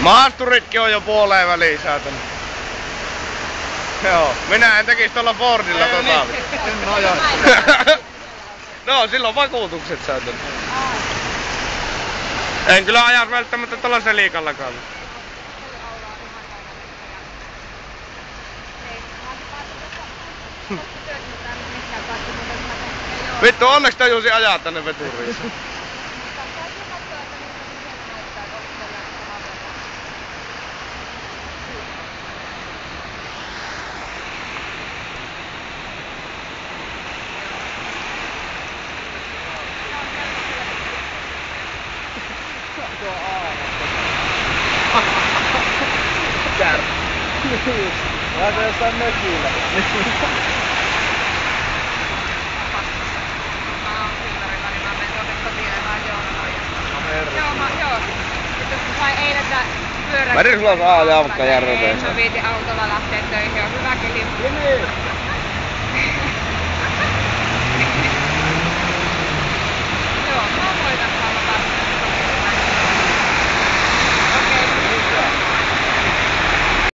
Maasturitkin on jo puoleen väliin saatana. Joo, minä en tekis tuolla Fordilla tota. En ajaisi. No, silloin vakuutukset saatana. En kyllä ajas välttämättä tuolla Selikallakaan. Vittu, onneksi tajusin ajaa tänne veturiin. Kär. Lähdetään jossain mökillä. Joo. Sitten kun sain eilen pyörän... Meri sulla saa ajaa vaikka järveen. Mä viitin autolla lähteä töihin, on hyvä keli.